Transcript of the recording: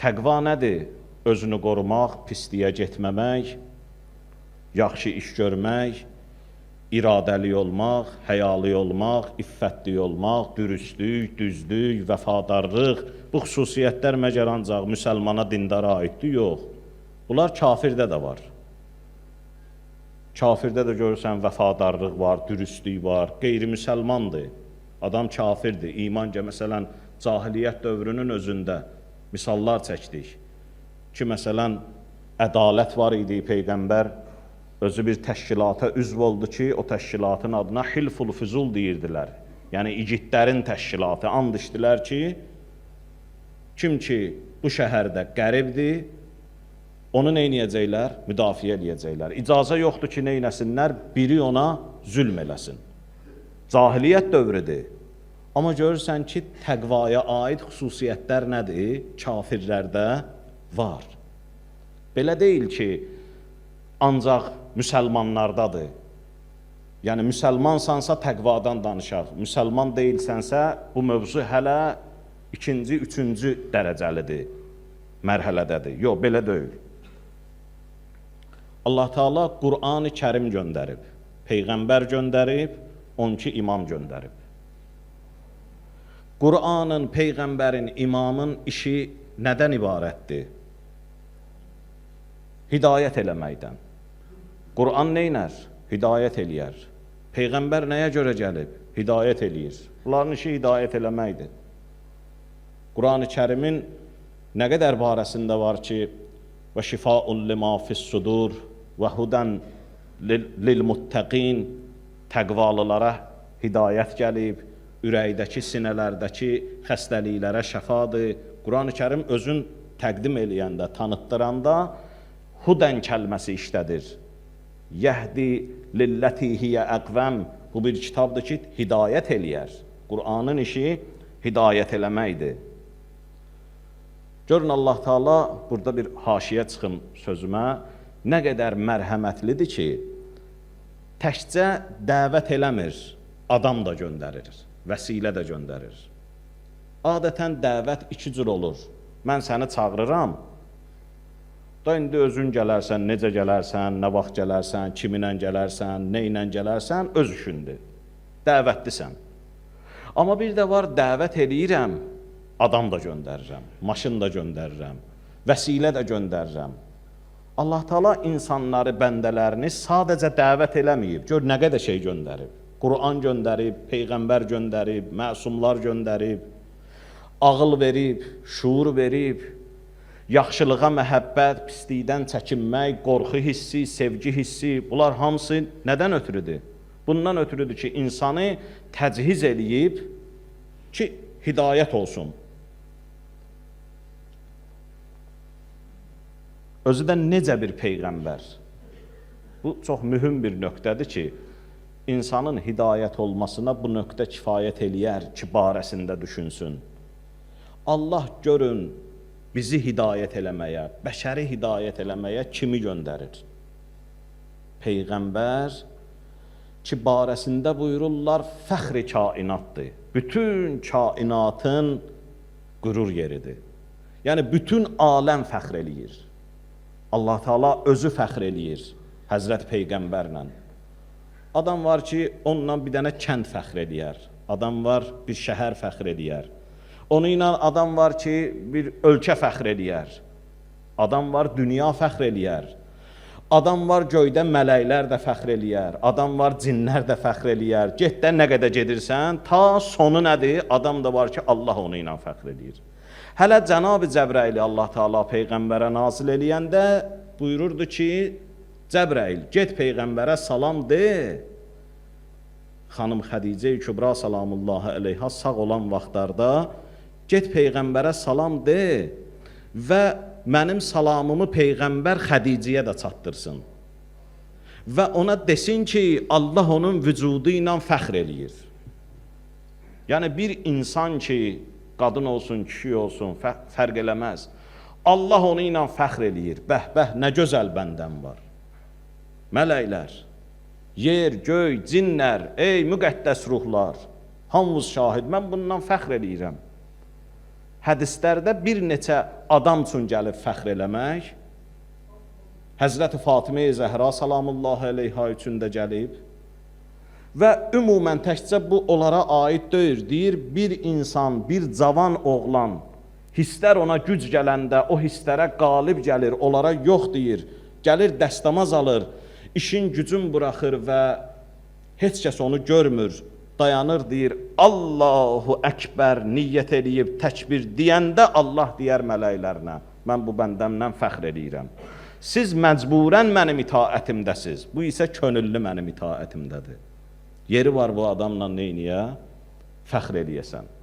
Təqva nədir? Özünü qorumaq, pisliyə getməmək, yaxşı iş görmək, iradəli olmaq, həyalı olmaq, iffətli olmaq, dürüstlük, düzlük, vəfadarlıq. Bu xüsusiyyətlər məgər ancaq müsəlmana, dindara aiddir? Yox. Bunlar kafirdə də var. Kafirdə də görürsən vəfadarlıq var, dürüstlük var, qeyri-müsəlmandır. Adam kafirdir, imanca. Məsələn, cahiliyyət dövrünün özündə misallar çəkdik ki, məsələn, ədalət var idi, Peyğəmbər özü bir təşkilata üzv oldu ki, o təşkilatın adına Hilful Füzul deyirdilər. Yəni, igidlərin təşkilatı, and içdilər ki, kim ki, bu şəhərdə qəribdir, onu neynəyəcəklər? Müdafiə edəcəklər. İcazə yoxdur ki, neynəsinlər? Biri ona zülm eləsin. Cahiliyyət dövrüdür. Amma görürsən ki, təqvaya aid xüsusiyyətlər nədir? Kafirlərdə var. Belə deyil ki, ancaq müsəlmanlardadır. Yəni, müsəlmansansa təqvadan danışaq. Müsəlman deyilsənsə, bu mövzu hələ ikinci, üçüncü dərəcəlidir, mərhələdədir. Yox, belə deyil. Allah Teala Qur'an-ı Kərim göndərib, Peyğəmbər göndərib, 12 imam göndərib. Qur'anın, Peyğəmbərin, imamın işi nədən ibarətdir? Hidayət eləməkdən. Qur'an neynər? Hidayət eləyər. Peyğəmbər nəyə görə gəlib? Hidayət eləyir. Bunların işi hidayət eləməkdir. Qur'an-ı Kərimin nə qədər barəsində var ki, və şifaun lima fissudur və hudən lilmuttəqin, təqvalılara hidayət gəlib, ürəkdəki, sinələrdəki xəstəliklərə şəfadır. Qur'an-ı Kərim özün təqdim eləyəndə, tanıtdıranda hudən kəlməsi işlədir. Yəhdi lilləti hiyə əqvəm. Bu bir kitabdır ki, hidayət eləyər. Qur'anın işi hidayət eləməkdir. Görün, Allah Teala, burada bir haşiyə çıxım sözümə, nə qədər mərhəmətlidir ki, təkcə dəvət eləmir, adam da göndərir, vəsilə də göndərir. Adətən dəvət iki cür olur. Mən səni çağırıram, da indi özün gələrsən, necə gələrsən, nə vaxt gələrsən, kiminlə gələrsən, nə ilə gələrsən, öz işindir. Dəvətlisən. Amma bir də var, dəvət eləyirəm, adam da göndərirəm, maşın da göndərirəm, vəsilə də göndərirəm. Allah Teala insanları, bəndələrini sadəcə dəvət eləməyib. Gör, nə qədər şey göndərib. Qur'an göndərib, Peyğəmbər göndərib, məsumlar göndərib, ağıl verib, şuur verib, yaxşılığa məhəbbət, pislikdən çəkinmək, qorxu hissi, sevgi hissi, bunlar hamısı nədən ötürüdür? Bundan ötürüdür ki, insanı təchiz eləyib ki, hidayət olsun. Özü də necə bir Peyğəmbər? Bu, çox mühüm bir nöqtədir ki, insanın hidayət olmasına bu nöqtə kifayət eləyər ki, barəsində düşünsün. Allah görün, bizi hidayət eləməyə, bəşəri hidayət eləməyə kimi göndərir? Peyğəmbər ki, barəsində buyururlar, fəxri kainatdır. Bütün kainatın qürur yeridir. Yəni, bütün aləm fəxr eləyir. Allah Teala özü fəxr eləyir Həzrət Peyğəmbərlə. Adam var ki, onunla bir dənə kənd fəxr eləyər. Adam var, bir şəhər fəxr eləyər. Onunla adam var ki, bir ölkə fəxr eləyər. Adam var, dünya fəxr eləyər. Adam var, göydə mələklər də fəxr eləyər. Adam var, cinlər də fəxr eləyər. Getdən nə qədər gedirsən, ta sonu nədir? Adam da var ki, Allah onu ilə fəxr eləyir. Hələ Cənab-ı Cəbrəili Allah Teala Peyğəmbərə nazil eləyəndə buyururdu ki, Cəbrəil, get Peyğəmbərə salam de. Xanım Xədicə-i Kübra salamullahi əleyha sağ olan vaxtlarda get Peyğəmbərə salam de və mənim salamımı Peyğəmbər Xədicəyə də çatdırsın. Və ona desin ki, Allah onun vücudu ilə fəxr eləyir. Yəni, bir insan ki, qadın olsun, kişi olsun, fərq eləməz. Allah onu ilə fəxr eləyir. Bəh, nə gözəl bəndəm var. Mələklər, yer, göy, cinlər, ey müqəddəs ruhlar, hamımız şahid, mən bundan fəxr eləyirəm. hədislərdə bir neçə adam üçün gəlib fəxr eləmək, Həzrəti Fatimə-i Zəhra salamullahi əleyha üçün də gəlib və ümumən təkcə bu onlara aid deyil, deyir, bir insan, bir cavan oğlan, hisslər ona güc gələndə o hisslərə qalib gəlir, onlara yox deyir, gəlir dəstəmaz alır, işin gücün buraxır və heç kəs onu görmür, dayanır, deyir, Allahu Əkbər niyyət eləyib təkbir deyəndə Allah deyər mələklərinə, mən bu bəndəmdən fəxr eləyirəm. Siz məcburən mənim itaətimdəsiz, bu isə könüllü mənim itaətimdədir. Yeri var bu adamla neyniyə? Fəxr eləyəsən.